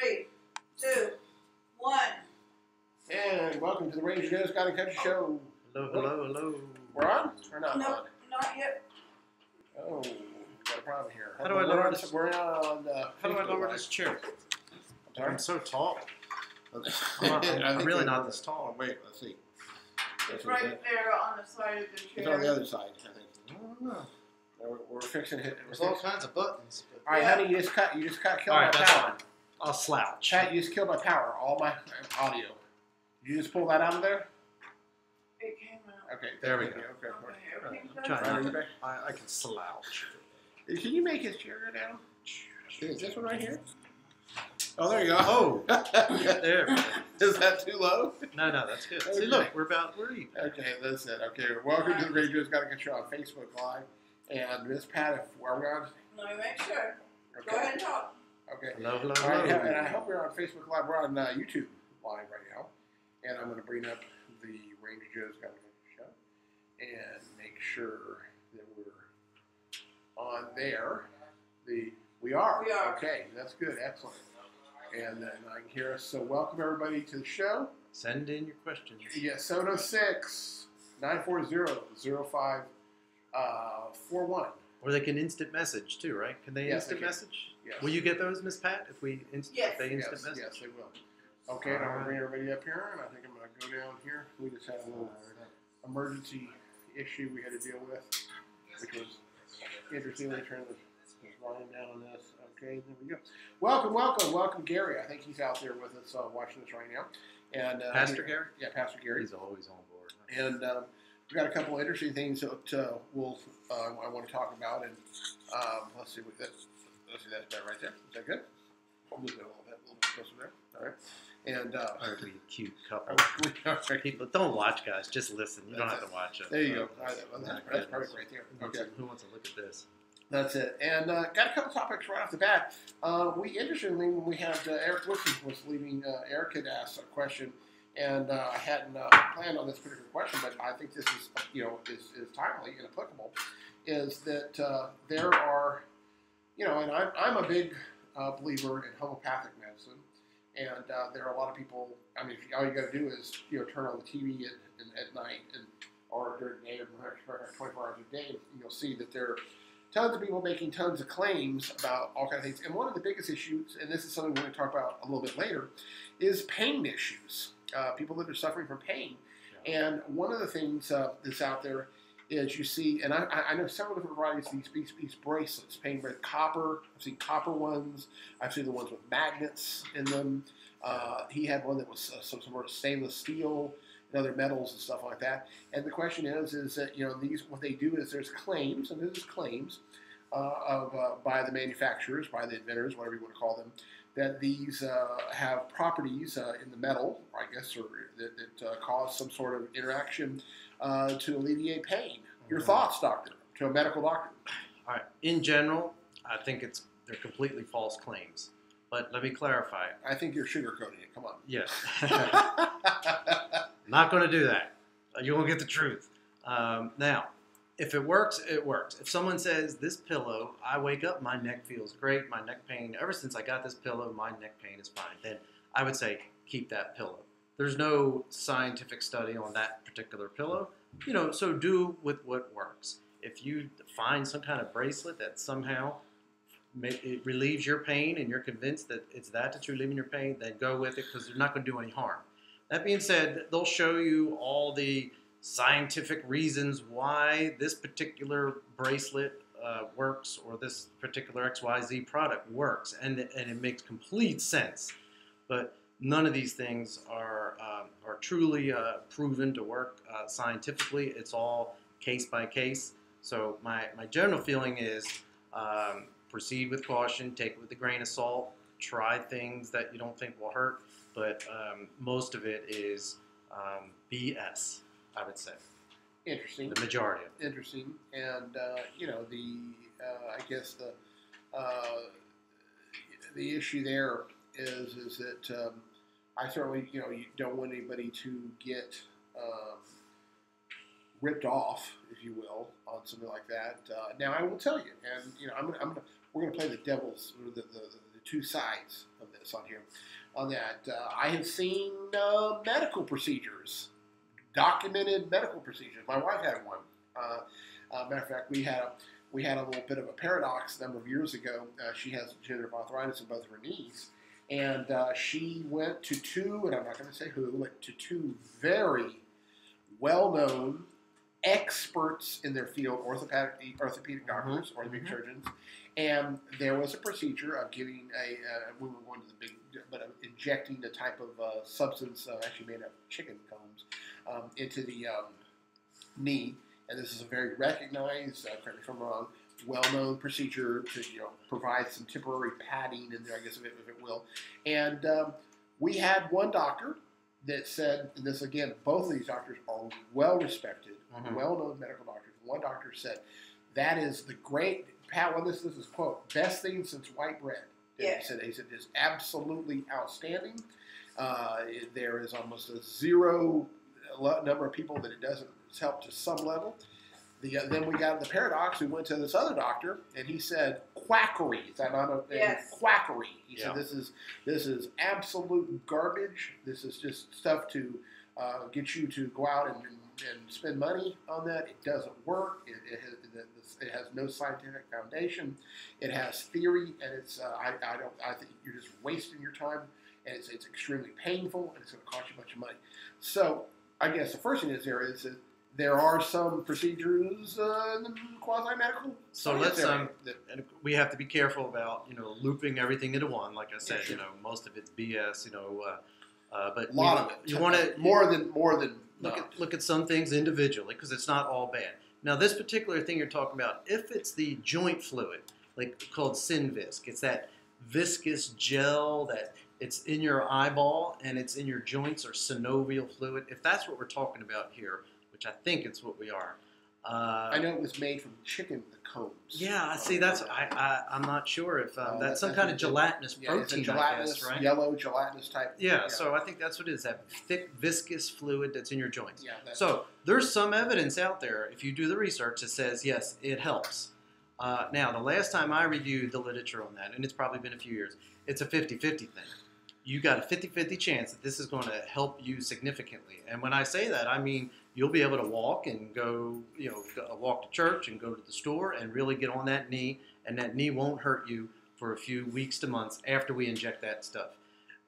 3, 2, 1. And welcome to the Ranger Joe's Got a Country Show. Hello. We're on or not on? Nope, not yet. Oh, got a problem here. How do I lower this? We're on. How do I lower this chair? Sorry? I'm so tall. I I'm think really we- not this tall. Wait, let's see. It's right there on the side of the chair. It's on the other side, I think. I don't know. We're fixing it. There's all kinds of buttons. All right, Yeah. honey, you just killed All my right, that's power. fine. I'll slouch. Chat, you just killed my power. All my audio. Did you just pull that out of there? It came out. Okay, There we thank go. you. Okay, Okay, perfect. everything's I'm done. trying Are not you to. back? I can slouch. Can you make his chair go down? Is this one right here? Oh, there you go. Oh, there. Is that too low? No, that's good. Okay. See, look, we're even. Okay, that's it. Okay, welcome to the Radio's Got a Good Show on Facebook Live. And Miss Pat, if are we on? Let me make sure. Okay. Go ahead and talk. Okay. Hello. All right, and I hope we're on Facebook Live. We're on YouTube Live right now. And I'm going to bring up the Ranger Joe's Got a Good Show and make sure that we're on there. We are. We are. Okay, that's good. Excellent. And then I can hear us. So welcome everybody to the show. Send in your questions. Yes, 706 940 0541. Or they can instant message too, right? Can they Yes, they instant can. message? Yes. Will you get those, Miss Pat? If we Yes. if they instant message? Yes, they will. Okay, and I'm going to bring everybody up here, and I think I'm going to go down here. We just had a little emergency issue we had to deal with, which was interesting. They turned the volume down on this. Okay, there we go. Welcome, Gary. I think he's out there with us watching this right now. And Pastor Gary? Yeah, Pastor Gary. He's always on board. And we've got a couple of interesting things that I want to talk about. And let's see let's see, that's better right there. Is that good? Move it a little bit closer there. All right. And Ugly, cute couple. okay. People don't watch, guys. Just listen. You don't have to watch it. There you go. All right, that's perfect right there. Okay. Who wants to look at this? That's it. And got a couple topics right off the bat. Interestingly, when we had Eric Woodson was leaving, Eric had asked a question, and I hadn't planned on this particular question, but I think this is, is timely and applicable, is that there are, and I'm a big believer in homeopathic medicine, and there are a lot of people, I mean, all you got to do is, turn on the TV at night or during the day or 24 hours a day, and you'll see that there are tons of people making tons of claims about all kinds of things. And one of the biggest issues, and this is something we're going to talk about a little bit later, is pain issues. People that are suffering from pain. Yeah. And one of the things that's out there is you see, and I know several different varieties of these bracelets, pain with copper. I've seen copper ones. I've seen the ones with magnets in them. He had one that was some sort of stainless steel and other metals and stuff like that. And the question is that these, what they do is there's claims, and there's claims by the manufacturers, by the inventors, whatever you want to call them, that these have properties in the metal, I guess, or that cause some sort of interaction to alleviate pain. Your thoughts, doctor, to a medical doctor? All right. In general, I think they're completely false claims. But let me clarify. I think you're sugarcoating it. Come on. Yes. Not going to do that. You won't get the truth. Now, if it works, it works. If someone says, this pillow, I wake up, my neck feels great, my neck pain, ever since I got this pillow, my neck pain is fine, then I would say, keep that pillow. There's no scientific study on that particular pillow, so do with what works. If you find some kind of bracelet that somehow it relieves your pain and you're convinced that it's that's relieving your pain, then go with it because they're not going to do any harm. That being said, they'll show you all the scientific reasons why this particular bracelet works or this particular XYZ product works, and it makes complete sense. But none of these things are truly proven to work scientifically. It's all case by case. So my general feeling is proceed with caution, take it with a grain of salt, try things that you don't think will hurt, but most of it is BS, I would say. Interesting. The majority of it. Interesting. And, I guess the issue there is that I certainly, you don't want anybody to get ripped off, if you will, on something like that. Now, I will tell you, and we're going to play the devil's, or the two sides of this on here. On that, I have seen medical procedures, documented medical procedures. My wife had one. Matter of fact, we had a little bit of a paradox a number of years ago. She has degenerative arthritis in both of her knees, and she went to two, and I'm not going to say who, but to two very well-known experts in their field, orthopedic doctors, orthopedic surgeons, and there was a procedure of giving we were going to the big, but injecting a type of substance, actually made of chicken combs, into the knee. And this is a very recognized, correct me if I'm wrong, well-known procedure to provide some temporary padding in there, I guess if it will. And we had one doctor that said, and this again, both of these doctors are well-respected, well-known medical doctors. One doctor said, that is the great, this is quote, best thing since white bread. Yeah. He said it's absolutely outstanding. There is almost a zero number of people that it doesn't help to some level. Then we got the paradox. We went to this other doctor, and he said quackery. Is that not a Yes. quackery? He Yeah. said this is absolute garbage. This is just stuff to get you to go out and spend money on that. It doesn't work. It has no scientific foundation. It has theory, and it's I think you're just wasting your time, and it's extremely painful, and it's going to cost you a bunch of money. So I guess the first thing that there are some procedures in the quasi-medical. So science let's area and we have to be careful about looping everything into one. Like I said, sure. Most of it's BS. But a lot of it. you want to more than look at some things individually because it's not all bad. Now, this particular thing you're talking about, if it's the joint fluid, like called Synvisc, it's that viscous gel that it's in your eyeball and it's in your joints, or synovial fluid. If that's what we're talking about here, which I think it's what we are. I know it was made from chicken combs. Yeah, see, that's I'm not sure if that's some kind of gelatinous Yeah, it's a protein, gelatinous, I guess, right? yellow gelatinous type. Yeah, so I think that's what it is, that thick viscous fluid that's in your joints. Yeah, So there's some evidence out there, if you do the research, that says, yes, it helps. Now, the last time I reviewed the literature on that, and it's probably been a few years, it's a 50-50 thing. You got a 50-50 chance that this is going to help you significantly. And when I say that, I mean you'll be able to walk and go, walk to church and go to the store and really get on that knee, and that knee won't hurt you for a few weeks to months after we inject that stuff.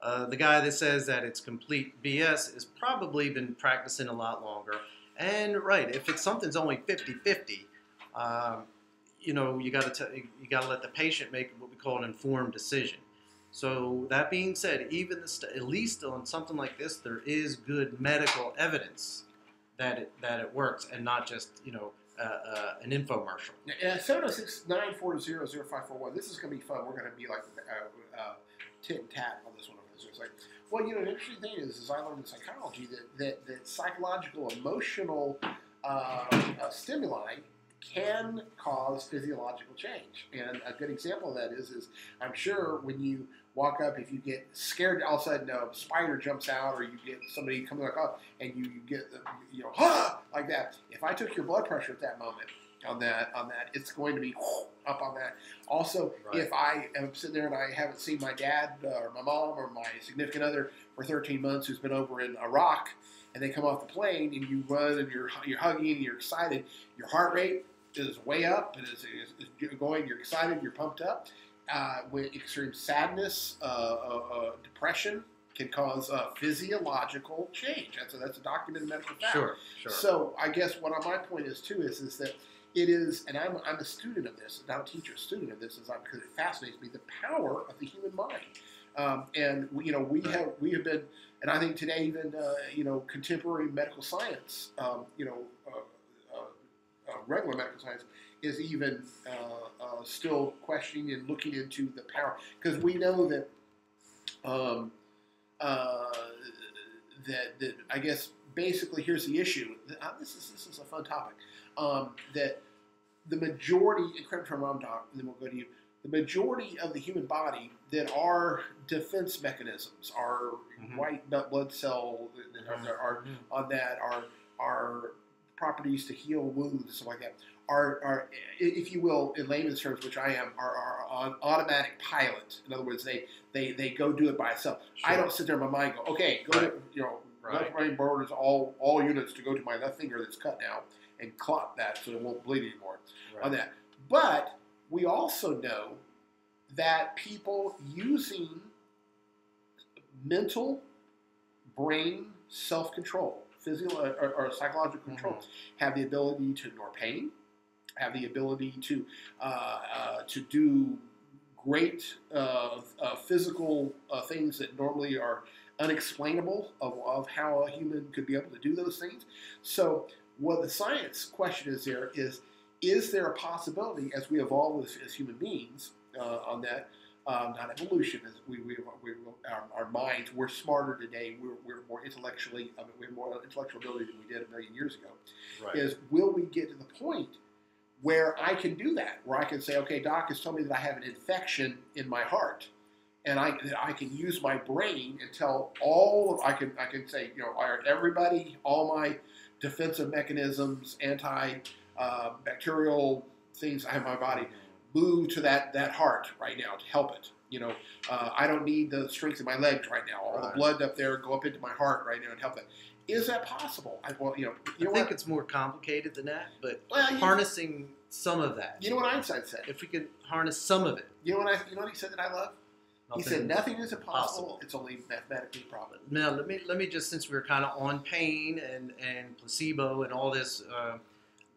The guy that says that it's complete BS has probably been practicing a lot longer. And right, if something's only 50-50, you got to let the patient make what we call an informed decision. So that being said, even at least on something like this, there is good medical evidence that it works, and not just an infomercial. 706-940-0541. This is going to be fun. We're going to be like tit and tat on this one. It's like, well, the interesting thing is I learned in psychology that psychological, emotional stimuli can cause physiological change. And a good example of that is I'm sure when you walk up, if you get scared, all of a sudden a spider jumps out, or you get somebody coming up, and you get like that. If I took your blood pressure at that moment on that, it's going to be up on that. Also, Right. if I am sitting there and I haven't seen my dad or my mom or my significant other for 13 months who's been over in Iraq, and they come off the plane and you run and you're hugging and you're excited, your heart rate is way up, and is going, you're excited, you're pumped up. With extreme sadness, depression can cause physiological change. That's a documented medical fact. Sure. So I guess what my point is too is that it is, and I'm a student of this, not a teacher, a student of this, because it fascinates me, the power of the human mind. And we have been, and I think today even contemporary medical science, regular medical science is even still questioning and looking into the power, because we know that that I guess basically here's the issue. This is a fun topic. That the majority, and correct me if I'm wrong, Doc, and then we'll go to you. The majority of the human body that are defense mechanisms, our white blood cell that are on that, are properties to heal wounds and stuff like that, are, if you will, in layman's terms, which I am, are on automatic pilot. In other words, they go do it by itself. I Sure. don't sit there in my mind and go, okay, go to, Right. left brain orders all units to go to my left finger that's cut now and clot that so it won't bleed anymore Right. on that. But we also know that people using mental, brain self-control, physical or psychological control, have the ability to ignore pain, have the ability to do great physical things that normally are unexplainable of how a human could be able to do those things. So what the science question is there a possibility as we evolve as human beings on that, not evolution, as our minds, we're smarter today, we're more intellectually, we have more intellectual ability than we did a million years ago, Right. is will we get to the point where I can do that, where I can say, okay, doc has told me that I have an infection in my heart, and I can use my brain and tell I can say, all right, everybody, all my defensive mechanisms, anti-bacterial things I have in my body, move to that heart right now to help it. I don't need the strength in my legs right now. All the Right. blood up there go up into my heart right now and help it. Is that possible? I think it's more complicated than that, but Well, harnessing some of that. You know what Einstein said? If we could harness some of it. You know what he said that I love? He said nothing is impossible. It's only mathematically probable. Now let me just, since we're kind of on pain and placebo and all this,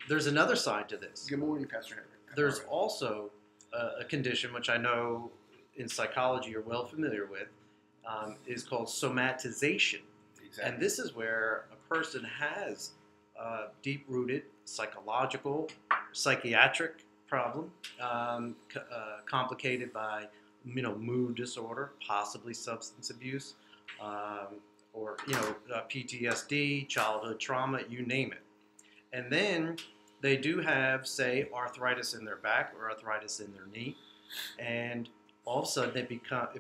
there's another side to this. Good morning, Pastor Henry. There's also a condition which I know in psychology you're well familiar with, is called somatization. Exactly. And this is where a person has a deep-rooted psychological, psychiatric problem, complicated by mood disorder, possibly substance abuse, or PTSD, childhood trauma, you name it. And then they do have, say, arthritis in their back or arthritis in their knee, and all of a sudden it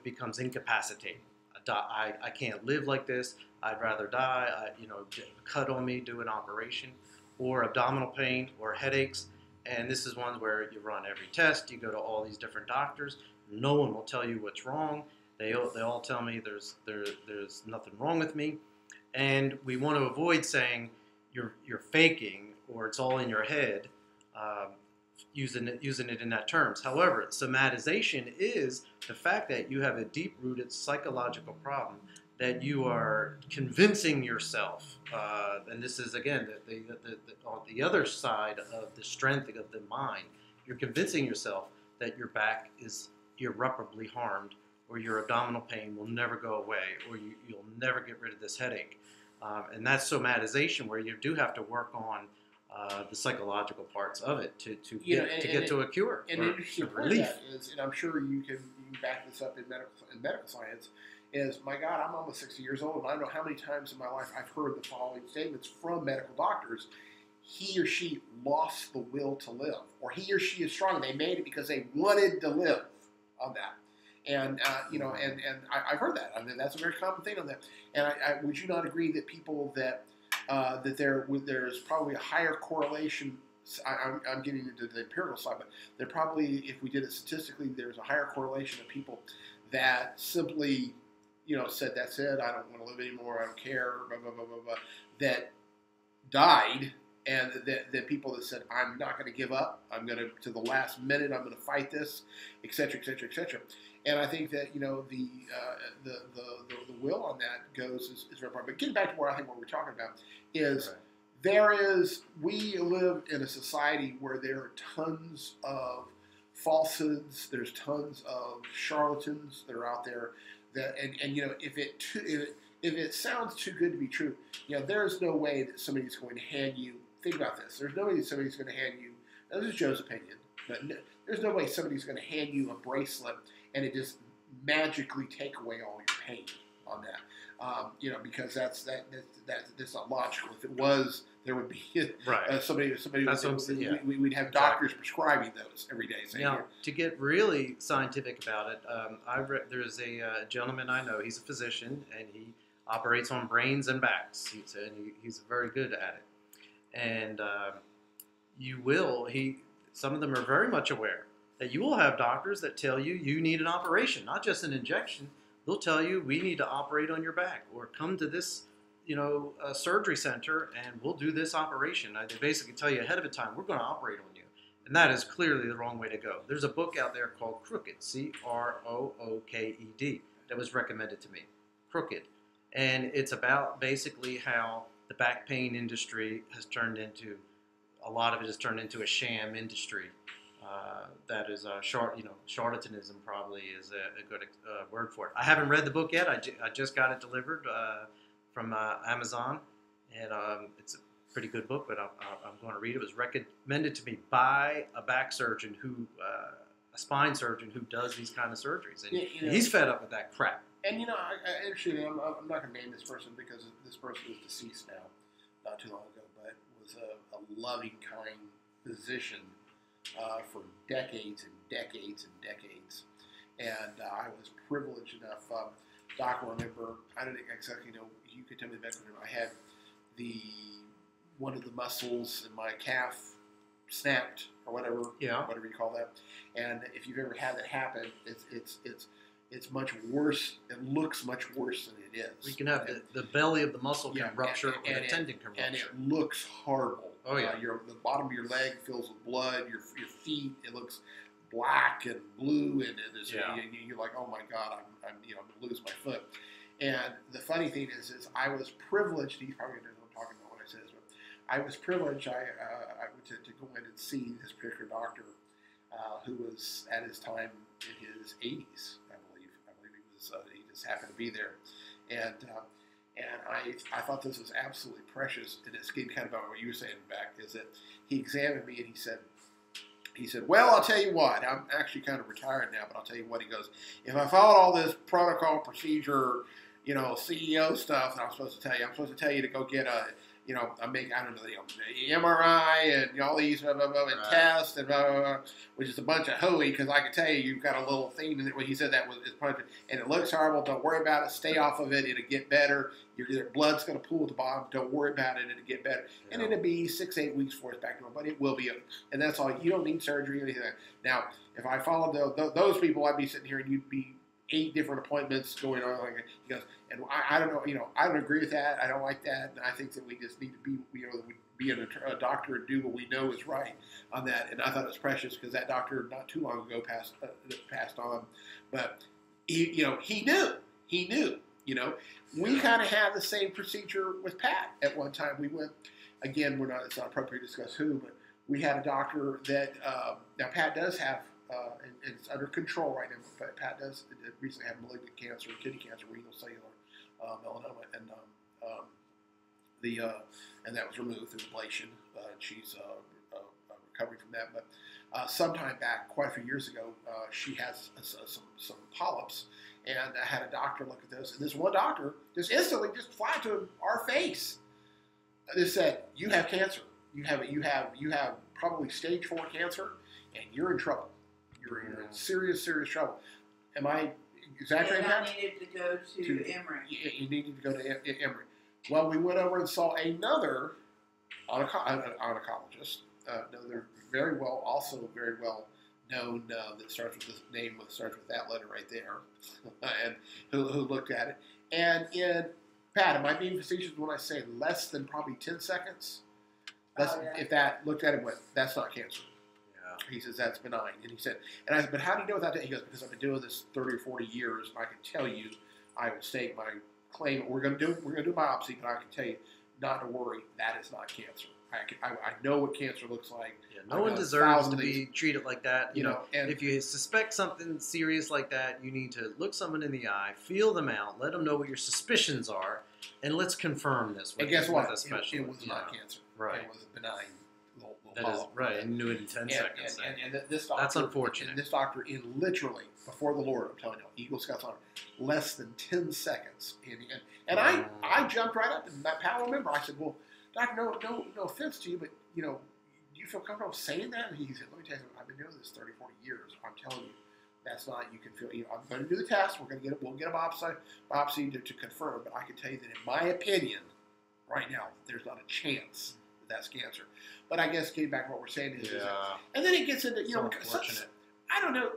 becomes incapacitating. I can't live like this. I'd rather die. Cut on me, do an operation, or abdominal pain or headaches. And this is one where you run every test. You go to all these different doctors. No one will tell you what's wrong. They all tell me there's nothing wrong with me, and we want to avoid saying you're faking or it's all in your head, using it in that terms. However, somatization is the fact that you have a deep-rooted psychological problem that you are convincing yourself, and this is again on the other side of the strength of the mind. You're convincing yourself that your back is irreparably harmed, or your abdominal pain will never go away, or you'll never get rid of this headache. And that's somatization, where you do have to work on the psychological parts of it to get to a cure. And or interesting part of relief. that is, and I'm sure you can back this up in medical science, is, my God, I'm almost 60 years old, and I know how many times in my life I've heard the following statements from medical doctors: he or she lost the will to live, or he or she is strong. They made it because they wanted to live on that. And I've heard that. I mean, that's a very common thing on that. And would you not agree that people that there's probably a higher correlation? I'm getting into the empirical side, but there probably, if we did it statistically, there's a higher correlation of people that simply, said, that's it, I don't want to live anymore, I don't care, blah, blah, blah, blah, blah, that died, and that people that said, I'm not going to give up, I'm going to the last minute, I'm going to fight this, et cetera, et cetera, et cetera. And I think that, the will on that goes is very important. But getting back to what we're talking about is, right, we live in a society where there are tons of falsehoods, there's tons of charlatans that are out there, that, and if it sounds too good to be true, there's no way that somebody's going to hand you, think about this, there's no way that somebody's going to hand you, now this is Joe's opinion, but there's no way somebody's going to hand you a bracelet and it just magically take away all your pain on that, because that's not logical. If it was, there would be right. Somebody. That's what I'm saying, yeah. We'd have doctors prescribing those every day. Saying, now, to get really scientific about it, there's a gentleman I know. He's a physician, and he operates on brains and backs. He's very good at it. And some of them are very much aware that you will have doctors that tell you you need an operation, not just an injection. They'll tell you we need to operate on your back, or come to this, surgery center and we'll do this operation. They basically tell you ahead of time, we're going to operate on you. And that is clearly the wrong way to go. There's a book out there called Crooked, Crooked, that was recommended to me. Crooked. And it's about basically how the back pain industry has turned into, a lot of it has turned into a sham industry. That is charlatanism probably is a good word for it. I haven't read the book yet. I just got it delivered from Amazon, and it's a pretty good book, but I'm going to read it. It was recommended to me by a back surgeon a spine surgeon who does these kind of surgeries, and he's fed up with that crap. And actually, I'm not going to name this person because this person is deceased now, not too long ago, but was a loving, kind physician for decades and decades and decades. And I was privileged enough. Doc, I remember, I don't exactly know, you could tell me the best. I had one of the muscles in my calf snapped or whatever you call that. And if you've ever had that happen, it's much worse. It looks much worse than it is. We can have the belly of the muscle can rupture, or the tendon can rupture. And it looks horrible. Oh yeah. The bottom of your leg fills with blood. Your feet, it looks black and blue, and you're like, oh my God, I'm going to lose my foot. And the funny thing is I was privileged. He's probably going to know what I'm talking about when I say this, but I was privileged. I to go in and see this particular doctor, who was at his time in his 80s, I believe he was. He just happened to be there, and I thought this was absolutely precious. And it's getting kind of about what you were saying back, is that he examined me and he said, well, I'll tell you what, I'm actually kind of retired now, but I'll tell you what, he goes, if I followed all this protocol, procedure, CEO stuff that I'm supposed to tell you to go get MRI and all these and tests and which is a bunch of hooey, because I can tell you, you've got a little thing in it. When he said that was and it looks horrible. Don't worry about it. Stay off of it. It'll get better. Your blood's going to pool at the bottom. Don't worry about it. It'll get better. Yeah. And it'll be 6-8 weeks before it's back to normal, but it will be. And that's all. You don't need surgery or anything like that. Now, if I followed those people, I'd be sitting here and you'd be 8 different appointments going on. Like he goes, and I don't know, I don't agree with that. I don't like that. And I think that we just need to be a doctor and do what we know is right on that. And I thought it was precious because that doctor not too long ago passed on. But he knew. We kind of had the same procedure with Pat at one time. We went, again, it's not appropriate to discuss who, but we had a doctor that, now Pat does have, and it's under control right now, but Pat does recently have malignant cancer, kidney cancer, renal cellular melanoma, and that was removed through ablation. She's recovering from that, but sometime back, quite a few years ago, she has some polyps, and I had a doctor look at this, and this one doctor just instantly just flat to our face, they said, "You have cancer. You have probably stage 4 cancer, and you're in trouble. You're in serious trouble." Am I exaggerating that? I needed to go to Emory. You needed to go to Emory. Well, we went over and saw another oncologist, another very well known, that starts with this name, starts with that letter right there, and who looked at it. And Pat, am I being facetious when I say less than probably 10 seconds? If that looked at it and went, that's not cancer. Yeah. He says that's benign. And he said, and I said, but how do you know without that? He goes, because I've been doing this 30 or 40 years, and I can tell you, I will state my claim. We're going to do a biopsy, but I can tell you, not to worry, that is not cancer. I know what cancer looks like. Yeah, no one deserves to be treated like that. You know, if you suspect something serious like that, you need to look someone in the eye, feel them out, let them know what your suspicions are, and let's confirm this. And guess what? It was not cancer. Right. It was a benign little that is right. And knew it in 10 seconds. And this doctor, that's unfortunate. And this doctor, in literally, before the Lord, I'm telling you, Eagle Scouts honor, less than 10 seconds. And I jumped right up, and that Pat will remember. I said, well, Doctor, no offense to you, but, do you feel comfortable saying that? And he said, let me tell you, I've been doing this 30, 40 years. I'm telling you, that's not, you can feel, I'm going to do the test. We'll get a biopsy to confirm, but I can tell you that in my opinion, right now, there's not a chance that's cancer. But I guess getting back to what we're saying is, Yeah. and then it gets into So unfortunate. I don't know,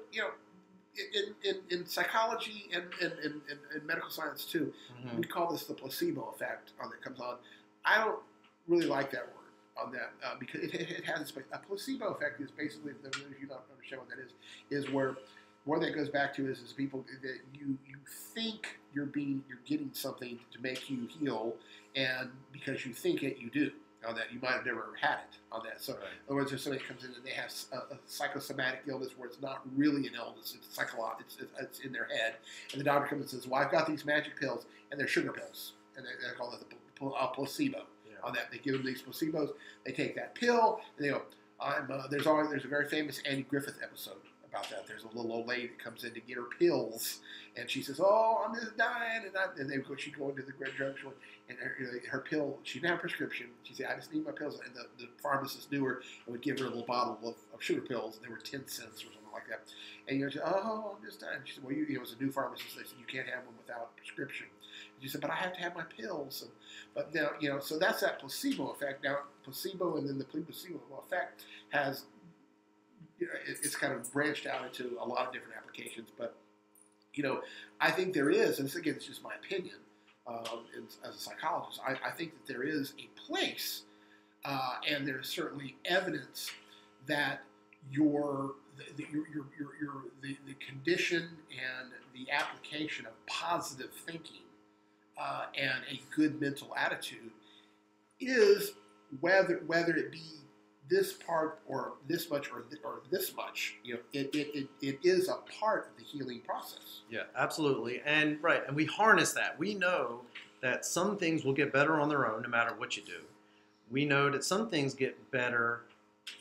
in psychology and medical science too, Mhm. we call this the placebo effect that comes on. I don't really like that word on that because it has a placebo effect is basically, if you don't understand what that is where that goes back to is people that you think you're getting something to make you heal, and because you think it, you do. On that, you might have never had it on that. So, Right. in other words, if somebody comes in and they have a psychosomatic illness where it's not really an illness, it's psychological, it's in their head, and the doctor comes and says, "Well, I've got these magic pills, and they're sugar pills," and they call it a placebo. Yeah. On that, they give them these placebos. They take that pill, and they go, there's a very famous Andy Griffith episode about that. There's a little old lady that comes in to get her pills, and she says, "Oh, I'm just dying," and she'd go into the drugstore, and her pill, she didn't have a prescription. She said, "I just need my pills," and the pharmacist knew her and would give her a little bottle of sugar pills, and they were 10 cents or something like that. And she said, "Oh, I'm just dying." She said, "Well, it was a new pharmacist. They said you can't have one without a prescription." And she said, "But I have to have my pills." But now, so that's that placebo effect. Now, placebo and then the placebo effect has, it's kind of branched out into a lot of different applications. But, I think there is, and this again, it's just my opinion as a psychologist, I think that there is a place, and there's certainly evidence that the condition and the application of positive thinking and a good mental attitude is whether it be this part or this much or this much, it is a part of the healing process. Yeah, absolutely. And right, and we harness that. We know that some things will get better on their own no matter what you do. We know that some things get better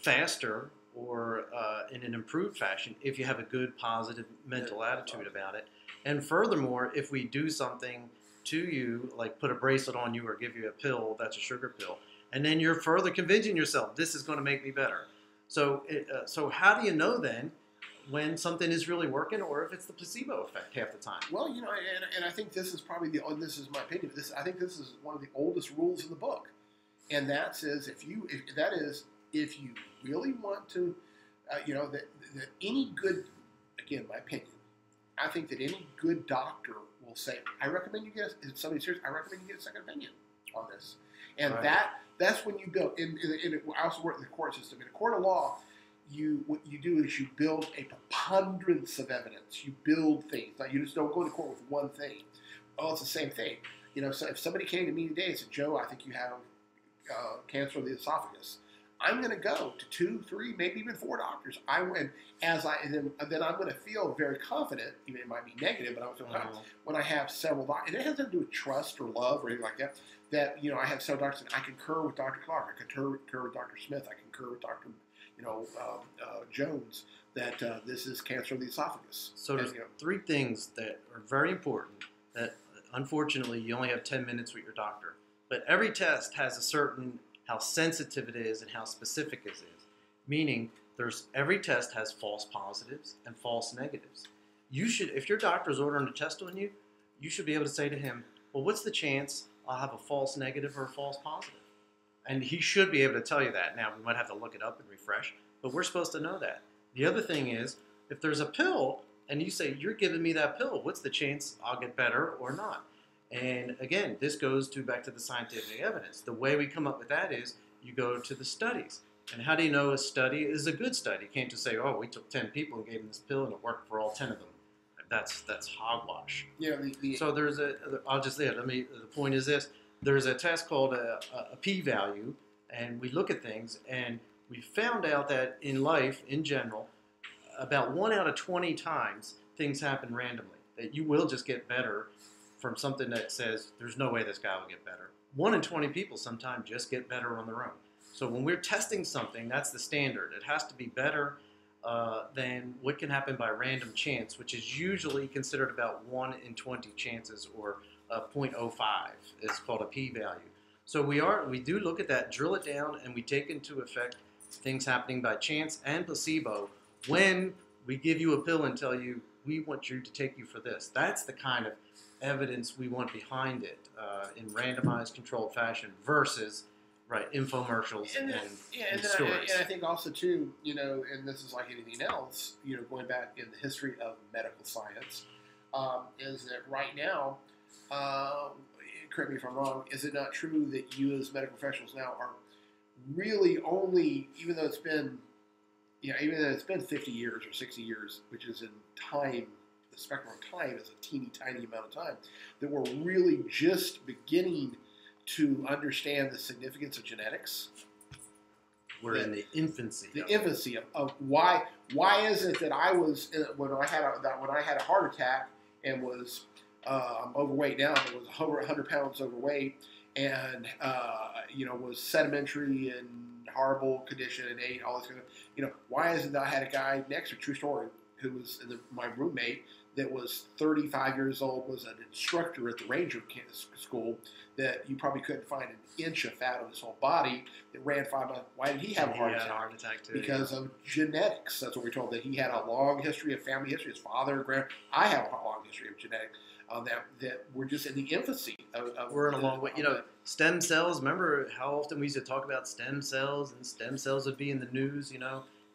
faster or in an improved fashion if you have a good, positive mental attitude about it. And furthermore, if we do something to you, like put a bracelet on you or give you a pill that's a sugar pill, and then you're further convincing yourself, this is going to make me better. So, so how do you know then when something is really working or if it's the placebo effect half the time? Well, and I think this is probably this is my opinion. I think this is one of the oldest rules in the book, and that says if you really want to, that any good, again, my opinion, I think that any good doctor will say, I recommend you get, if somebody's serious, I recommend you get a second opinion on this. And Right. that's when you build. I also work in the court system. In a court of law, what you do is you build a preponderance of evidence. You build things. Like you just don't go to court with one thing. Oh, it's the same thing. So if somebody came to me today and said, "Joe, I think you have cancer of the esophagus," I'm going to go to 2, 3, maybe even 4 doctors. And then I'm going to feel very confident. Even it might be negative, but I would feel confident when I have several doctors. And it has nothing to do with trust or love or anything like that. That I have several doctors, and I concur with Dr. Clark. I concur with Dr. Smith. I concur with Dr. Jones that this is cancer of the esophagus. So there's 3 things that are very important that unfortunately you only have 10 minutes with your doctor. But every test has a certain how sensitive it is and how specific it is. Meaning every test has false positives and false negatives. You should, if your doctor's ordering a test on you, you should be able to say to him, well, what's the chance I'll have a false negative or a false positive? And he should be able to tell you that. Now, we might have to look it up and refresh, but we're supposed to know that. The other thing is, if there's a pill and you say, you're giving me that pill, what's the chance I'll get better or not? And again, this goes back to the scientific evidence. The way we come up with that is you go to the studies. And how do you know a study is a good study? You can't just say, oh, we took 10 people and gave them this pill and it worked for all 10 of them. That's hogwash. Yeah. So there's the point is this. There's a test called a p-value, and we look at things, and we found out that in life, in general, about 1 out of 20 times things happen randomly. That you will just get better from something that says there's no way this guy will get better. 1 in 20 people sometimes just get better on their own. So when we're testing something, that's the standard. It has to be better than what can happen by random chance, which is usually considered about 1 in 20 chances, or 0.05 is called a p-value. So we do look at that, drill it down, and we take into effect things happening by chance and placebo when we give you a pill and tell you, we want you to take you for this. That's the kind of evidence we want behind it in randomized, controlled fashion versus Right, infomercials And, and, then, yeah, and then stories. and I think also too, and this is like anything else, going back in the history of medical science, is that right now, correct me if I'm wrong, is it not true that you as medical professionals now are really only, even though it's been, even though it's been 50 years or 60 years, which is in time, the spectrum of time is a teeny tiny amount of time, that we're really just beginning to understand the significance of genetics. We're in the infancy. The infancy of why is it that I was when I had a heart attack and was I'm overweight now, but was over 100 pounds overweight and was sedimentary and horrible condition and ate all this kind of why is it that I had a guy next to true story who was my roommate that was 35 years old, was an instructor at the Ranger School, that you probably couldn't find an inch of fat on his whole body, that ran 5 months. Why did he have a heart attack? Too. Because of genetics. That's what we're told, that he had a long history of family history. His father, I have a long history of genetics. That we're just in the infancy of we're in a long way. Stem cells, remember how often we used to talk about stem cells, and stem cells would be in the news,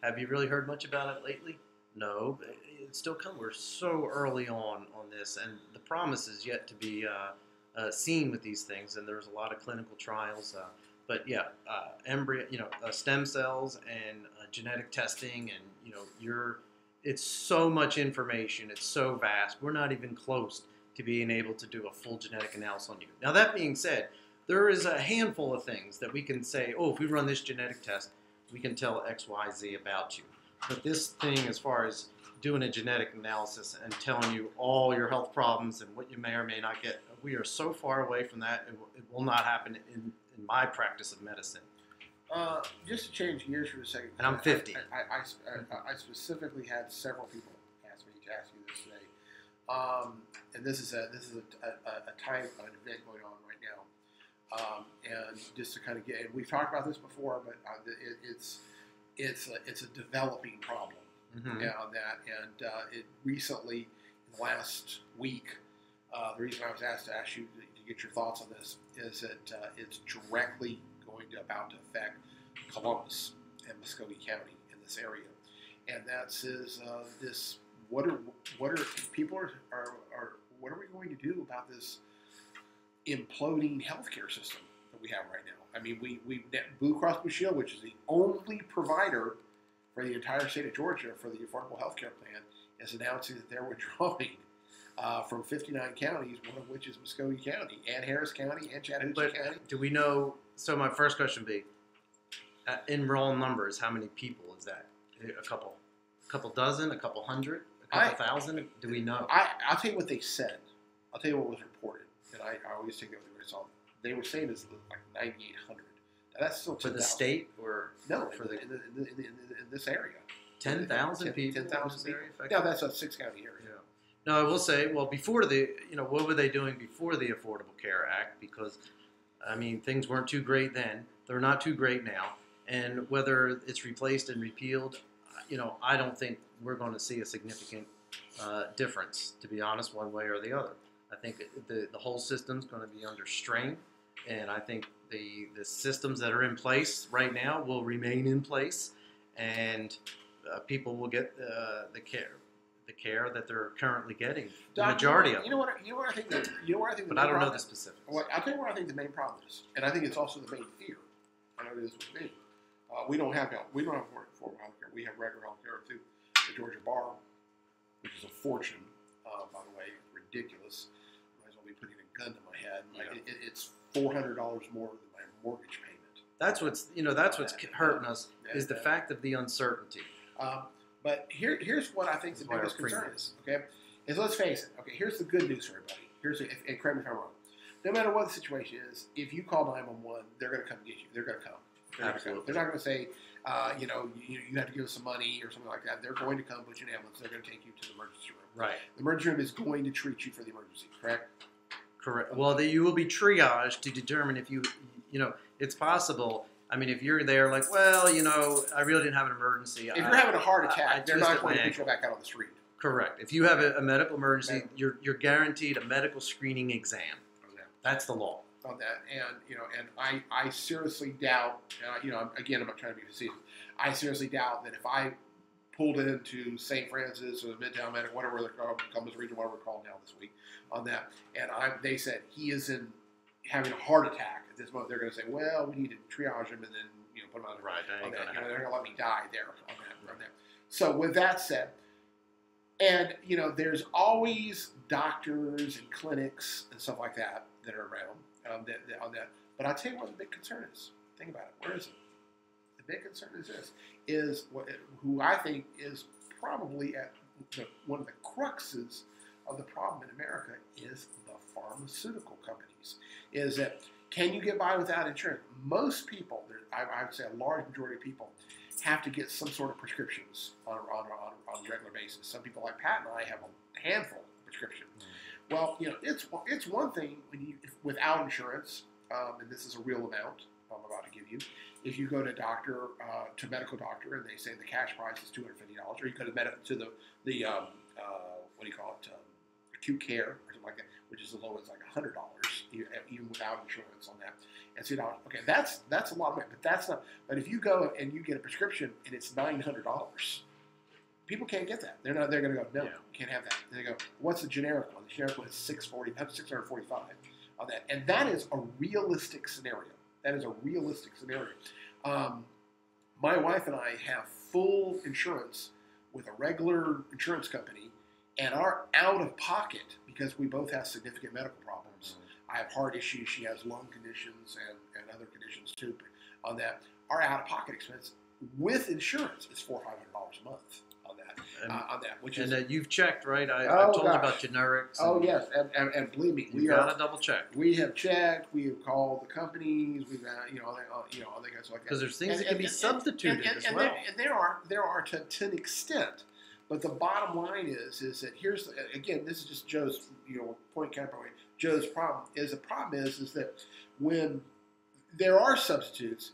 Have you really heard much about it lately? No, but it's still coming. We're so early on this, and the promise is yet to be seen with these things, and there's a lot of clinical trials. But yeah, embryo, stem cells and genetic testing, and it's so much information. It's so vast. We're not even close to being able to do a full genetic analysis on you. Now that being said, there is a handful of things that we can say. Oh, if we run this genetic test, we can tell X, Y, Z about you. But this thing, as far as doing a genetic analysis and telling you all your health problems and what you may or may not get, we are so far away from that. It will not happen in my practice of medicine. Just to change gears for a second. And I'm 50. I specifically had several people ask me to ask you this today, and this is a time, an event going on right now, and just to kind of and we've talked about this before, but it's a developing problem. Mm-hmm. It recently, in the last week, the reason I was asked to ask you to get your thoughts on this is that it's directly about to affect Columbus and Muscogee County in this area, and that's this. What are people are what are we going to do about this imploding healthcare system that we have right now? I mean, we Blue Cross Blue Shield, which is the only provider for the entire state of Georgia for the Affordable Health Care Plan, is announcing that they're withdrawing from 59 counties, one of which is Muscogee County, and Harris County, and Chattahoochee County. Do we know? So my first question would be, in raw numbers, how many people is that? A couple dozen, a couple hundred, a couple thousand? Do we know? I'll tell you what they said. I'll tell you what was reported, and I always take it with the results. They were saying it's like 9,800. Now that's still 10,000. For the state, or no, for in this area. 10,000 people. 10,000 people. No, that's a 6-county area. Yeah. No, I will say, well, before what were they doing before the Affordable Care Act? Because, I mean, things weren't too great then. They're not too great now. And whether it's replaced and repealed, I don't think we're going to see a significant difference, to be honest, one way or the other. I think the whole system's going to be under strain, and I think the systems that are in place right now will remain in place, and people will get the care that they're currently getting. The majority of them. You know what I think. But I don't know the specifics. Well, I'll tell you what I think the main problem is, and I think it's also the main fear. I know it is with me. We don't have health. We don't have affordable health care. We have regular health care through the Georgia Bar, which is a fortune. By the way, it's ridiculous. I might as well be putting a gun to my head. Like, it's $400 more than my mortgage payment. That's what's hurting us is the fact of the uncertainty. But here's what I think the biggest concern is. Okay, is let's face it. Okay, here's the good news for everybody. And correct me if I'm wrong. No matter what the situation is, if you call 911, they're going to come get you. They're going to come. Absolutely. They're not going to say, you have to give us some money or something like that. They're going to come put you in an ambulance. They're going to take you to the emergency room. Right. The emergency room is going to treat you for the emergency, correct? Correct. Well, you will be triaged to determine if it's possible. I mean, if you're there like, well, I really didn't have an emergency. If you're having a heart attack, they're not going to put you back out on the street. Correct. If you have a medical emergency, you're guaranteed a medical screening exam. That's the law. on that, and I seriously doubt, again, I'm not trying to be facetious. I seriously doubt that if I pulled into St. Francis or the Midtown Medical, whatever they're called, Columbus Region, whatever we're called now this week, on that, and they said he is having a heart attack at this moment, they're going to say, well, we need to triage him and then put him on the Right. That ain't gonna they're happen. going to let me die there on that. So with that said, and there's always doctors and clinics and stuff like that are around on that. But I'll tell you what the big concern is. Think about it. Where is it? The big concern is this: who I think is probably at one of the cruxes of the problem in America is the pharmaceutical companies. Is that can you get by without insurance? Most people, I would say a large majority of people, have to get some sort of prescriptions on a regular basis. Some people like Pat and I have a handful of prescriptions. Well, it's one thing without insurance, and this is a real amount I'm about to give you. If you go to medical doctor, and they say the cash price is $250, or you go to the what do you call it, acute care or something like that, which is as low as like $100, even without insurance on that. And so okay, that's a lot of money, but that's not. But if you go and you get a prescription and it's $900, people can't get that. They're going to go, no, you can't have that. And they go, what's the generic one? The generic one is $645 on that, and that is a realistic scenario. That is a realistic scenario. My wife and I have full insurance with a regular insurance company, and our out-of-pocket, because we both have significant medical problems. I have heart issues. She has lung conditions and other conditions too. On that, our out-of-pocket expense with insurance is $400-500 a month on that. Which is you've checked, right? I Oh, told you gosh. about generics. oh yes, and believe me, You gotta double check we have checked. We have called the companies. We've all that guys like that. because there's things that can be substituted as well. And there are to an extent. But the bottom line is that again, this is just Joe's point counterpoint. Joe's problem is that when there are substitutes,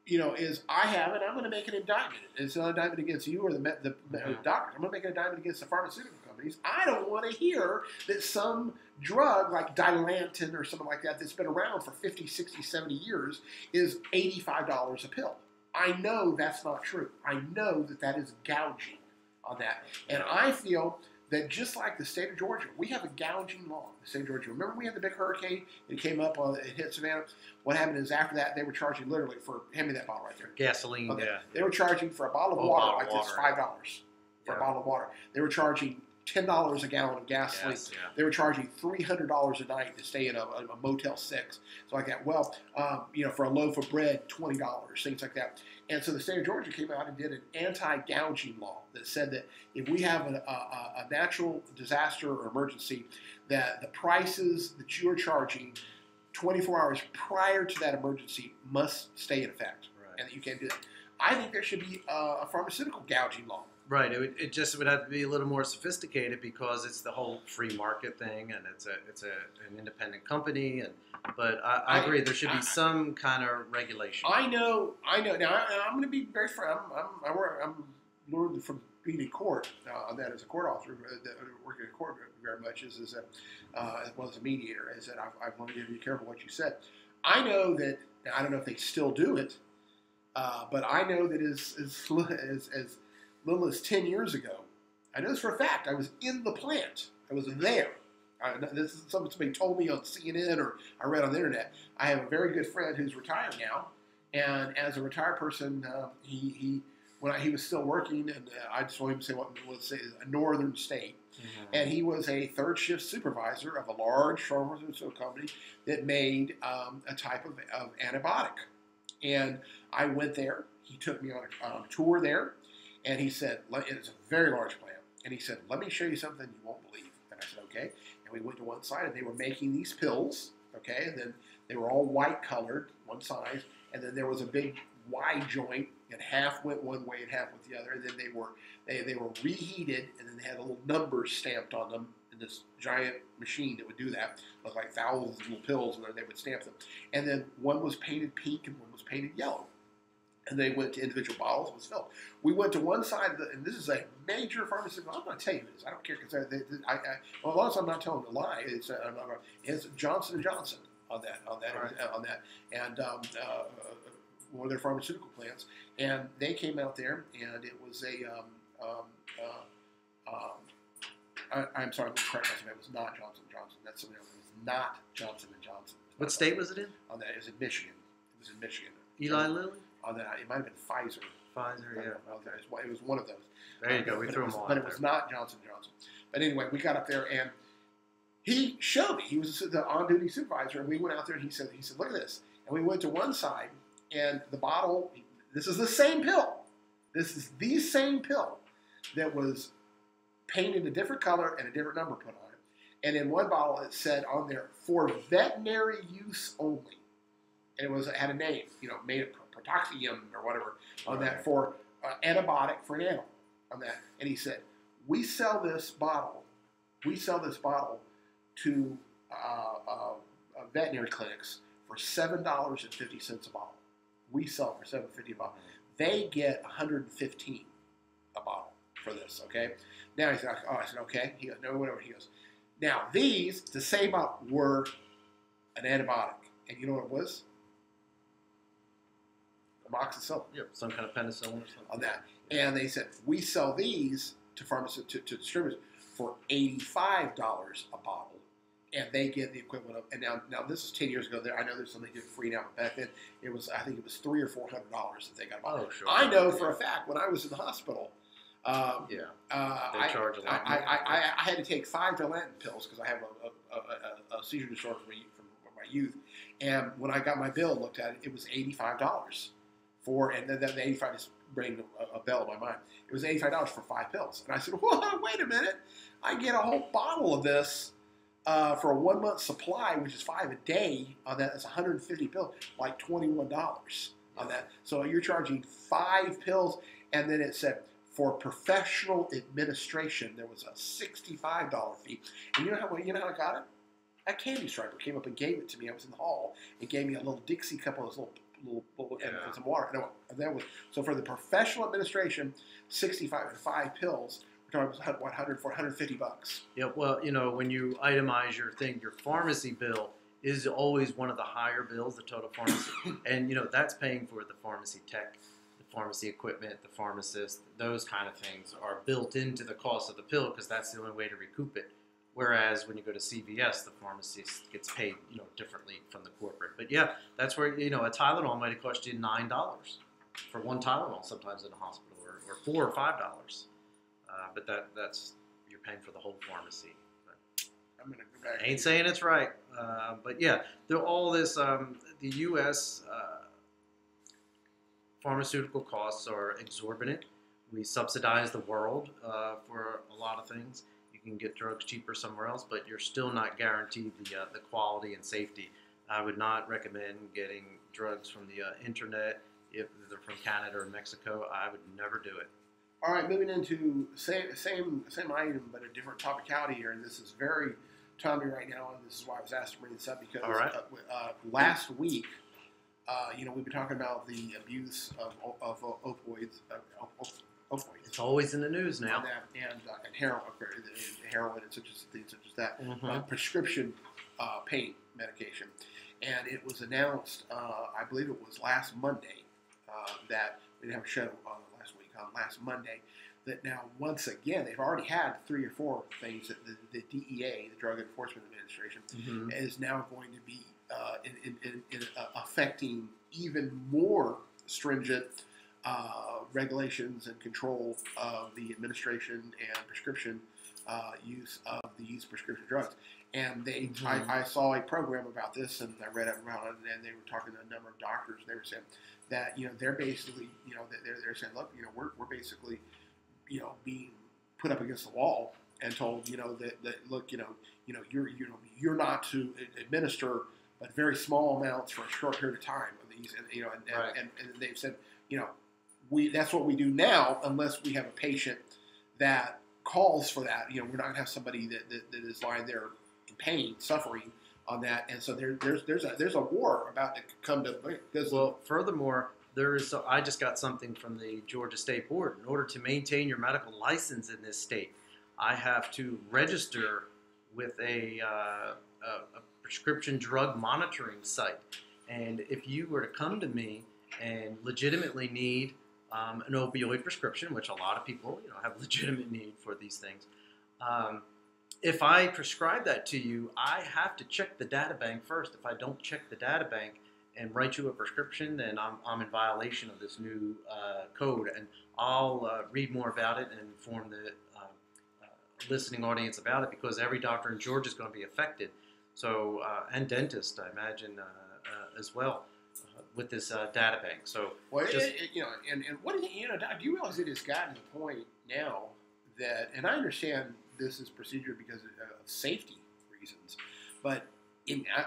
is I have it. I'm going to make an indictment. It's not an indictment against you or the doctors. I'm going to make an indictment against the pharmaceutical companies. I don't want to hear that some drug like Dilantin or something like that that's been around for 50, 60, 70 years is $85 a pill. I know that's not true. I know that is gouging on that. And I feel that just like the state of Georgia, we have a gouging law in the state of Georgia. Remember we had the big hurricane? It came up, it hit Savannah. What happened is after that, they were charging literally hand me that bottle right there. Gasoline, Okay. yeah. They were charging for a bottle of water like this, $5 for a bottle of water. They were charging $10 a gallon of gasoline. Yes, yeah. They were charging $300 a night to stay in a Motel 6. So like that. Well, for a loaf of bread, $20, things like that. And so the state of Georgia came out and did an anti-gouging law that said that if we have a natural disaster or emergency, that the prices that you are charging 24 hours prior to that emergency must stay in effect, and that you can't do that. I think there should be a pharmaceutical gouging law. Right. It just would have to be a little more sophisticated because it's the whole free market thing, and it's an independent company. But I agree, there should be some kind of regulation. I know. Now I'm going to be very frank. I'm learned from being in court on that as a court officer, working in court very much is that as well as a mediator. Is that I've learned to be careful what you said. I know that. Now, I don't know if they still do it, but I know that as little as 10 years ago, I know this for a fact. I was in the plant. I was there. This is something somebody told me on CNN or I read on the internet. I have a very good friend who's retired now, and as a retired person, he was still working, and I just want him to say let's say a northern state, and he was a third shift supervisor of a large pharmaceutical company that made a type of antibiotic, and I went there. He took me on a tour there. And he said, it's a very large plant. And he said, let me show you something you won't believe. And I said, okay. And we went to one side, and they were making these pills, okay? And then they were all white colored, one size. And then there was a big wide joint, and half went one way and half went the other. And then they were reheated, and then they had little numbers stamped on them in this giant machine that would do that. It was like thousands of little pills, and then they would stamp them. And then one was painted pink, and one was painted yellow. And they went to individual bottles and was filled. We went to one side of and this is a major pharmaceutical. I'm going to tell you this. I don't care because a lot of times I'm not telling a lie. It's Johnson & Johnson on that, Right. on that, and one of their pharmaceutical plants, and they came out there, and it was a I'm sorry, let me correct myself. It was not Johnson & Johnson. That's something else. It was not Johnson & Johnson. What state was it in? On that, it was in Michigan. It was in Michigan. Eli Lilly? On that, it might have been Pfizer. Pfizer, yeah. It was one of those. There you go. We But threw it was, them all but out it was there. not Johnson & Johnson. But anyway, we got up there, and he showed me. He was the on-duty supervisor, and we went out there, and he said, look at this. And we went to one side, and the bottle, this is the same pill. This is the same pill that was painted a different color and a different number put on it. And in one bottle, it said on there, for veterinary use only. And it had a name, made of protoxium or whatever on that for antibiotic for an animal on that. And he said, we sell this bottle to veterinary clinics for $7.50 a bottle. We sell it for $7.50 a bottle. They get $115 a bottle for this. Okay. Now he said, I said, okay. He goes, no, whatever. He goes, now these, the same bottle, were an antibiotic, and you know what it was? Amoxicillin. Yep, some kind of penicillin or something. On that. And they said, we sell these to to distributors for $85 a bottle, and they get the equivalent of. And now this is 10 years ago. I know there's something that free now, but back then I think it was $300 or $400 that they got a bottle. Oh, sure. I know for a fact when I was in the hospital. They charge a lot more. I had to take 5 Dilantin pills because I have a seizure disorder from my youth, and when I got my bill looked at, it was $85 and then the 85 is ringing a bell in my mind. It was $85 for 5 pills, and I said, "Whoa, wait a minute! I get a whole bottle of this for a 1 month supply, which is 5 a day. On that, that's 150 pills, like $21 on that. So you're charging 5 pills, and then it said." For professional administration, there was a $65 fee. And you know how I got it? A candy striper came up and gave it to me. I was in the hall and gave me a little Dixie cup of those little and some water. And that was so for the professional administration, 65 and 5 pills. We're talking about $150. Yeah, well, when you itemize your thing, your pharmacy bill is always one of the higher bills, the total pharmacy. And, that's paying for the pharmacy tech, pharmacy equipment, the pharmacist, those kind of things are built into the cost of the pill because that's the only way to recoup it. Whereas when you go to CVS, the pharmacist gets paid, differently from the corporate. But yeah, that's where, a Tylenol might have cost you $9 for one Tylenol sometimes in a hospital, or $4 or $5. But that's you're paying for the whole pharmacy. But I'm gonna go back. I ain't saying it's right, but yeah, all this the U.S. Pharmaceutical costs are exorbitant. We subsidize the world for a lot of things. You can get drugs cheaper somewhere else, but you're still not guaranteed the quality and safety. I would not recommend getting drugs from the internet if they're from Canada or Mexico. I would never do it. All right, moving into same item, but a different topicality here, and this is very timely right now, and this is why I was asked to bring this up because All right. Last week. We've been talking about the abuse of opioids. It's always in the news now. And heroin and things such as that. Mm-hmm. Prescription pain medication. And it was announced, I believe it was last Monday, that we didn't have a show last week, last Monday, that now once again, they've already had 3 or 4 things that the DEA, the Drug Enforcement Administration, Mm-hmm. is now going to be affecting even more stringent regulations and control of the administration and prescription use of these prescription drugs. And I saw a program about this, and I read it around it, and they were talking to a number of doctors. And they were saying that they're basically they're saying, look, we're basically being put up against the wall and told that look you're not to administer but very small amounts for a short period of time of these, and they've said, that's what we do now unless we have a patient that calls for that. We're not going to have somebody that is lying there in pain, suffering on that, and so there's a war about to come to. Well, furthermore, I just got something from the Georgia State Board. In order to maintain your medical license in this state, I have to register with a prescription drug monitoring site. And if you were to come to me and legitimately need an opioid prescription, which a lot of people, have legitimate need for these things. If I prescribe that to you, I have to check the data bank first. If I don't check the data bank and write you a prescription, then I'm in violation of this new code. And I'll read more about it and inform the listening audience about it, because every doctor in Georgia is going to be affected. So, and dentist, I imagine, as well. With this data bank, so well, and what do you realize it has gotten to the point now that, and I understand this is procedure because of safety reasons, but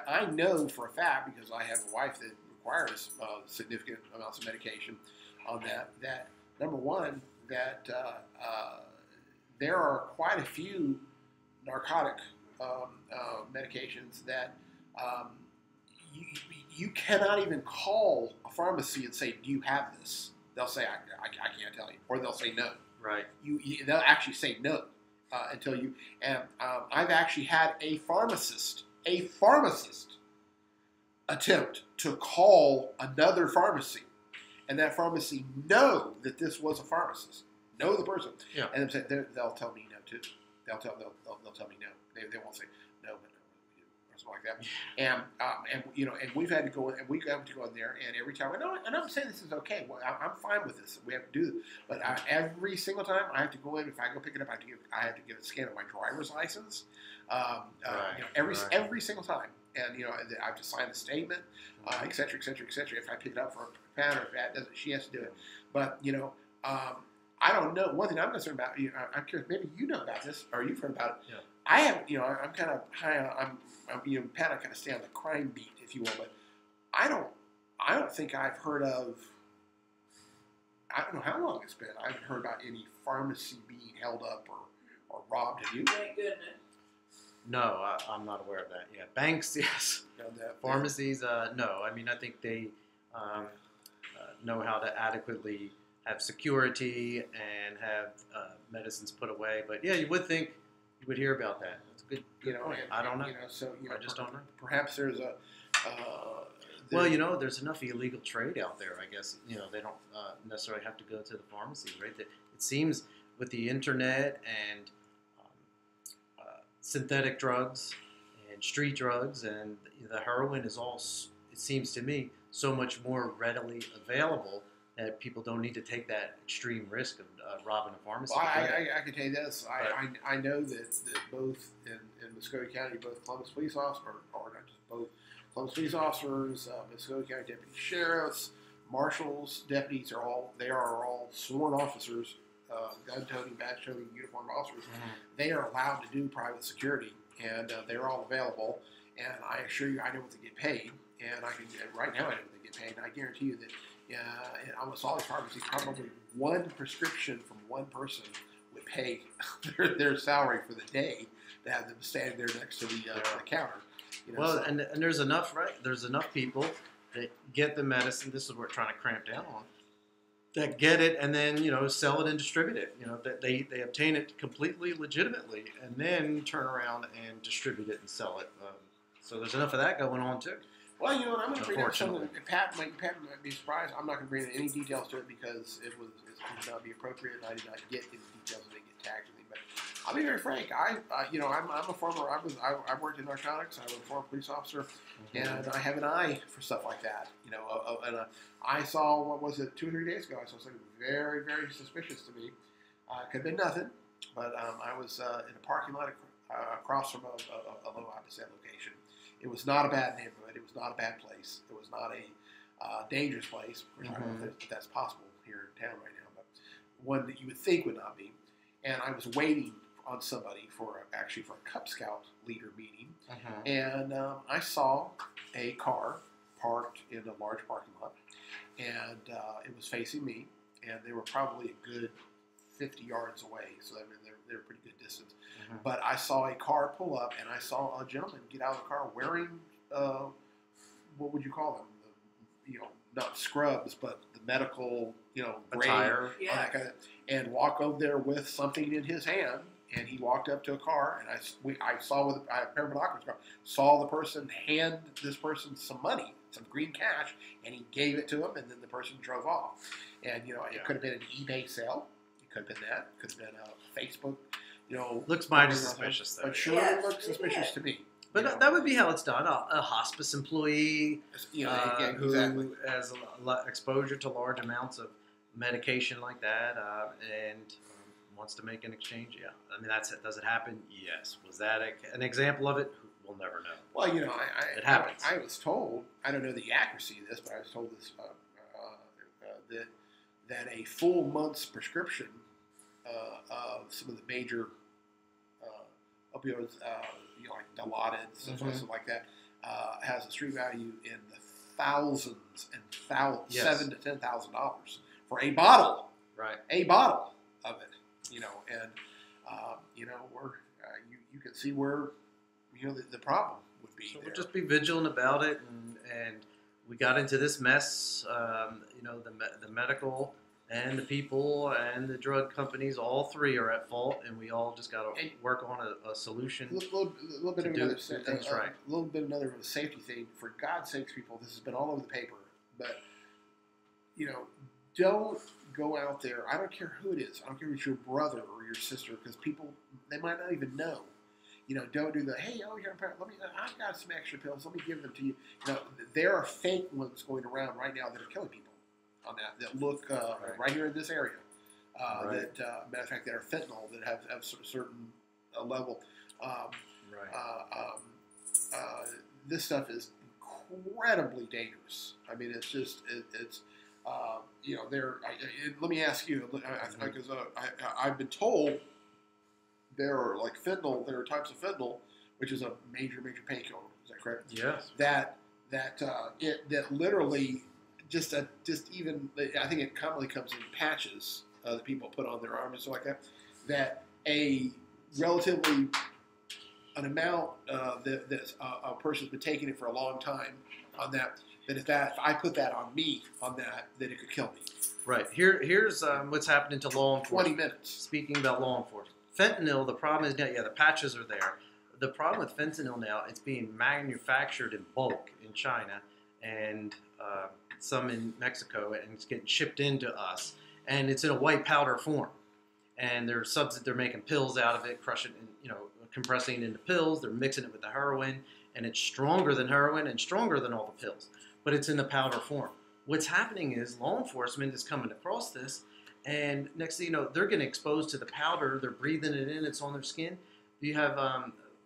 I know for a fact, because I have a wife that requires significant amounts of medication on that number one, that there are quite a few narcotic medications that you cannot even call a pharmacy and say, "Do you have this?" They'll say, "I can't tell you," or they'll say no. Right. They'll actually say no until you. And I've actually had a pharmacist attempt to call another pharmacy, and that pharmacy know that this was a pharmacist, know the person, Yeah. and they'll tell me no too. They'll tell me no. They won't say no, but no, or something like that. And we've had to go in, and we have to go in there, and every time, and I'm saying this is okay. Well, I'm fine with this. We have to do this, but every single time I have to go in. If I go pick it up, I have to get a scan of my driver's license. Every single time, and I have to sign the statement, et cetera, et cetera, et cetera. If I pick it up for a pound, or if that doesn't, she has to do it. But I don't know. One thing I'm concerned about, I'm curious, maybe you know about this, or you've heard about it. Yeah. I have, I'm kind of high on, Pat, I kind of stay on the crime beat, if you will, but I don't think I've heard of, I don't know how long it's been, I haven't heard about any pharmacy being held up or robbed. Have you? Thank goodness. No, I'm not aware of that. Yeah, banks, yes. Pharmacies, no. I mean, I think they know how to adequately have security and have medicines put away. But yeah, you would think you would hear about that. That's a good point. I don't know. I just don't know. Perhaps there's a. Well, there's enough illegal trade out there. I guess they don't necessarily have to go to the pharmacy, right? It seems with the internet and synthetic drugs and street drugs, and the heroin is all, it seems to me, so much more readily available that people don't need to take that extreme risk of robbing a pharmacy. Well, I can tell you this. I know that both in Muskogee County, both Columbus police officers, or not just both Columbus police officers, Muskogee County deputy sheriffs, marshals, deputies are all sworn officers. Gun-toting, badge-toting, uniformed officers, they are allowed to do private security, and they're all available. And I assure you, I know what they get paid, and right now I know what they get paid. And I guarantee you that in almost all these pharmacies, probably one prescription from one person would pay their salary for the day to have them standing there next to the counter. And there's enough, right? There's enough people that get the medicine. This is what we're trying to cramp down on. That get it and then sell it and distribute it. That they obtain it completely legitimately and then turn around and distribute it and sell it. So there's enough of that going on too. Well, I'm going to bring up something. Pat might be surprised. I'm not going to bring any details to it because it would not be appropriate. And I did not get any details and they get tagged with me. But I'll be very frank. I'm a former. I worked in narcotics. I was a former police officer, and I have an eye for stuff like that. I saw, what was it, 2 or 3 days ago? I saw something very, very suspicious to me. Could have been nothing, but I was in a parking lot across from a low opposite location. It was not a bad neighborhood. It was not a bad place. It was not a dangerous place. I don't know if that's possible here in town right now, but one that you would think would not be. And I was waiting on somebody for a Cub Scout leader meeting, and I saw a car parked in a large parking lot, and it was facing me, and they were probably a good 50 yards away, so I mean they're a pretty good distance. But I saw a car pull up, and I saw a gentleman get out of the car wearing what would you call them? Not scrubs, but the medical, grade, attire, that kind of, and walk over there with something in his hand, and he walked up to a car, and I saw with I had a pair of binoculars, saw the person hand this person some money, some green cash, and he gave it to him, and then the person drove off. And it could have been an eBay sale, it could have been that, it could have been a Facebook, Looks mighty suspicious, though. but sure, Yes, it looks suspicious to me. But that would be how it's done. A hospice employee Again, who exactly. has exposure to large amounts of medication like that and wants to make an exchange. Yeah, I mean does it happen? Yes. Was that an example of it? We'll never know. Well, It happens. I was told, I don't know the accuracy of this, but I was told this that a full month's prescription of some of the major opioids, like Dilaudid, stuff like that, has a street value in the thousands and Yes. $7,000 to $10,000 for a bottle. Right. A bottle of it, and we're you can see where the problem would be. So there. we'll just be vigilant about it, and we got into this mess. The medical and the people and the drug companies, all three are at fault, and we all just got to work on a solution. A little bit to of do another things right. a little bit another of a safety thing. For God's sakes, people, this has been all over the paper, but don't go out there. I don't care who it is. I don't care if it's your brother or your sister, because people, they might not even know. Don't do the, hey, I've got some extra pills. Let me give them to you. There are fake ones going around right now that are killing people on that look right here in this area. Right. That, matter of fact, that are fentanyl that have a certain level. This stuff is incredibly dangerous. I mean, it's just, let me ask you, because I've been told there are there are types of fentanyl, which is a major painkiller. Is that correct? Yes. That literally even I think it commonly comes in patches that people put on their arm and stuff like that. That a relatively an amount that a person's been taking it for a long time on that. If I put that on me that it could kill me. Right. Here's what's happening to law enforcement. 20 minutes. Speaking about law enforcement. Fentanyl, the problem is now, the patches are there. The problem with fentanyl now, it's being manufactured in bulk in China and some in Mexico, and it's getting shipped into us. And it's in a white powder form. And they're making pills out of it, crushing, compressing it into pills. They're mixing it with the heroin, and it's stronger than heroin and stronger than all the pills. But it's in the powder form. What's happening is law enforcement is coming across this, and next thing you know, they're getting exposed to the powder. They're breathing it in. It's on their skin. You have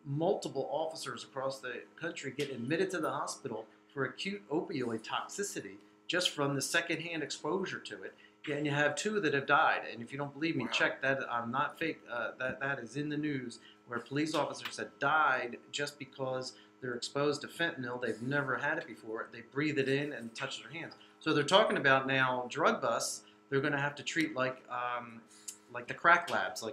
multiple officers across the country get admitted to the hospital for acute opioid toxicity just from the secondhand exposure to it. And you have 2 that have died. And if you don't believe me, Wow. check that. I'm not fake. That is in the news where police officers have died just because they're exposed to fentanyl. They've never had it before. They breathe it in and touch their hands. So they're talking about now drug busts. They're going to have to treat like the crack labs,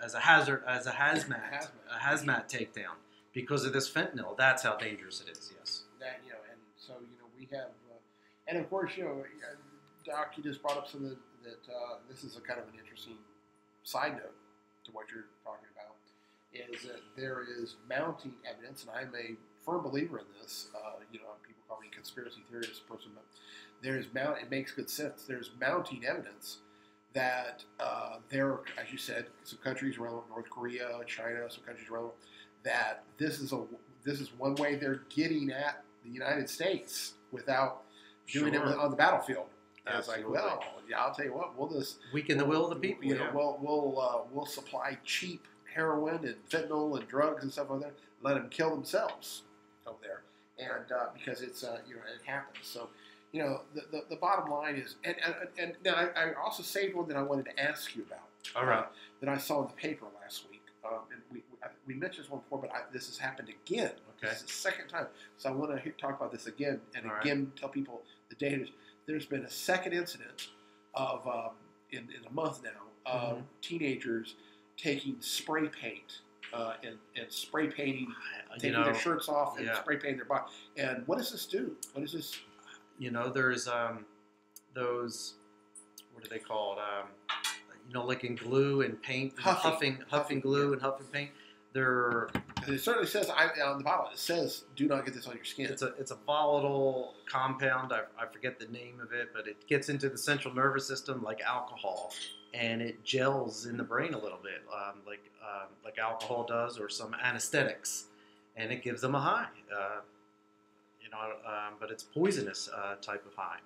as a hazard, as a hazmat takedown because of this fentanyl. That's how dangerous it is. Yes. That and so we have, and of course Doc, you just brought up something that this is a kind of an interesting side note to what you're talking about. Is that there is mounting evidence, and I'm a firm believer in this. People call me a conspiracy theorist person, but it makes good sense. There's mounting evidence that there, as you said, some countries around North Korea, China, some countries around that this is one way they're getting at the United States without doing it on the battlefield. And it's like, well, yeah, I'll tell you what, we'll just weaken the will of the people. We'll supply cheap heroin and fentanyl and drugs and stuff like that. Let them kill themselves over there, and because it's it happens. So the bottom line is, and now I also saved one that I wanted to ask you about. All right. That I saw in the paper last week, and we mentioned this one before, but this has happened again. Okay. This is the second time, so I want to talk about this again and All again tell people the data. There's been a second incident of in a month now of teenagers taking spray paint and spray painting, taking their shirts off and spray painting their body. And what does this do? What is this? There's those, what are they called? licking glue and paint, and Huffing. huffing glue and huffing paint. They're It certainly says on the bottle. It says, "Do not get this on your skin." it's a volatile compound. I forget the name of it, but it gets into the central nervous system like alcohol, and it gels in the brain a little bit, like alcohol does, or some anesthetics, and it gives them a high. But it's poisonous type of high.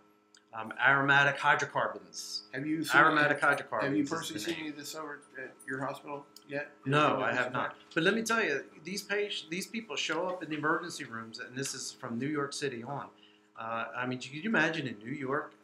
Aromatic hydrocarbons. Have you seen Aromatic hydrocarbons. Have you is the personally seen name. any of this over at your hospital yet? No, I have not. But let me tell you, these people show up in the emergency rooms, and this is from New York City on. Can you imagine in New York,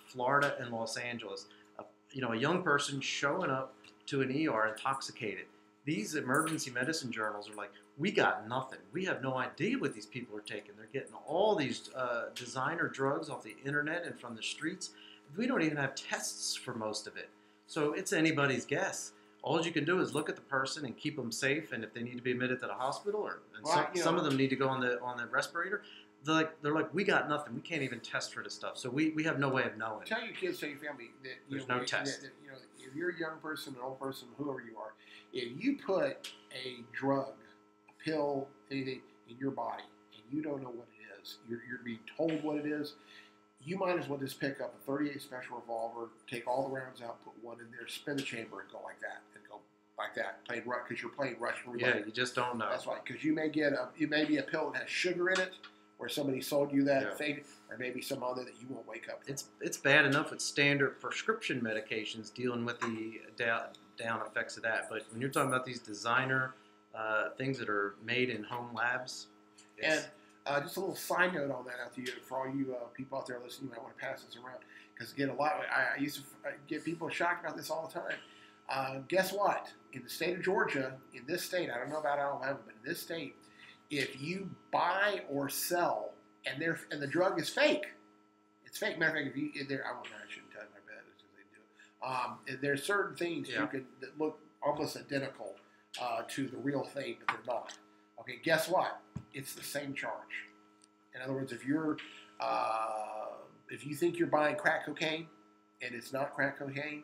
Florida, and Los Angeles, a young person showing up to an ER intoxicated? These emergency medicine journals are like, we got nothing. We have no idea what these people are taking. They're getting all these designer drugs off the internet and from the streets. We don't even have tests for most of it. So it's anybody's guess. All you can do is look at the person and keep them safe. And if they need to be admitted to the hospital, some of them need to go on the respirator, they're like, we got nothing. We can't even test for this stuff. So we have no way of knowing. Tell your kids, tell your family that there's no test. That, if you're a young person, an old person, whoever you are, if you put a drug, a pill, anything in your body, and you don't know what it is, you're being told what it is, you might as well just pick up a 38 special revolver, take all the rounds out, put one in there, spin the chamber, and go like that, because you're playing Russian roulette. Yeah, you just don't know. That's right, because you may be a pill that has sugar in it, or somebody sold you that fake, or maybe some other that you won't wake up from. It's bad enough with standard prescription medications dealing with the down effects of that, but when you're talking about these designer things that are made in home labs, and just a little side note on that out to you, for all you people out there listening, you might want to pass this around, because again, I used to get people shocked about this all the time. Guess what? In the state of Georgia, in this state, I don't know about Alabama, but in this state, if you buy or sell and the drug is fake, it's fake. Matter of fact, I shouldn't tell you my bad, it's just they do it. And there's certain things that look almost identical to the real thing, but they're not. Okay, guess what? It's the same charge. In other words, if you think you're buying crack cocaine and it's not crack cocaine,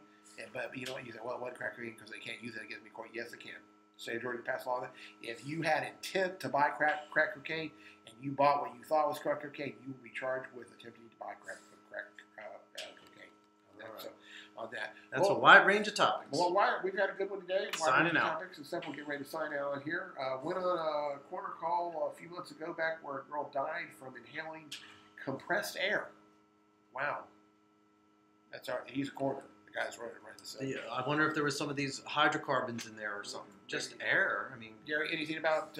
but you say, well, it wasn't crack cocaine because they can't use it against me in court. Yes, they can. State of Georgia passed a law that if you had intent to buy crack cocaine and you bought what you thought was crack cocaine, you will be charged with attempting to buy crack cocaine. So, on that. That's a wide range of topics. Well, we've had a good one today. Signing out. Topics and stuff. We'll get ready to sign out here. Went on a corner call a few months ago back where a girl died from inhaling compressed air. Wow. He's a coroner. The guy's running this up. I wonder if there was some of these hydrocarbons in there or something. Just air. Gary, anything about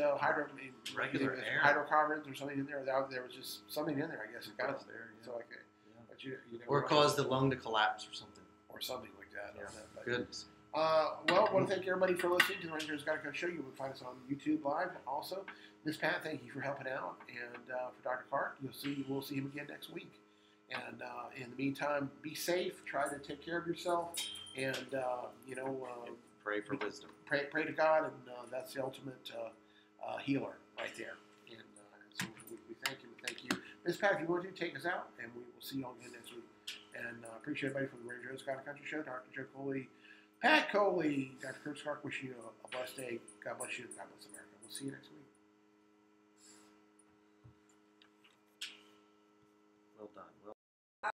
regular air, hydrocarbons or something in there? There was just something in there, I guess. It got there. Yeah. So okay. Yeah. But you or caused the lung to collapse or something. Or something like that. Yeah. Goodness. Well, I want to thank everybody for listening to the Rangers Gotta Go Show. You will find us on YouTube Live also. Miss Pat, thank you for helping out. And for Dr. Clark, we'll see him again next week. And in the meantime, be safe. Try to take care of yourself. And, pray for wisdom. Pray to God, and that's the ultimate healer right there. And so we thank him and thank you. Miss Pat, if you want to, take us out, and we will see you all again next week. And appreciate everybody from the Rangers Gotta Country Show. Dr. Joe Coley, Pat Coley, Dr. Kurt Clark, wishing you a blessed day. God bless you. God bless America. We'll see you next week. Well done.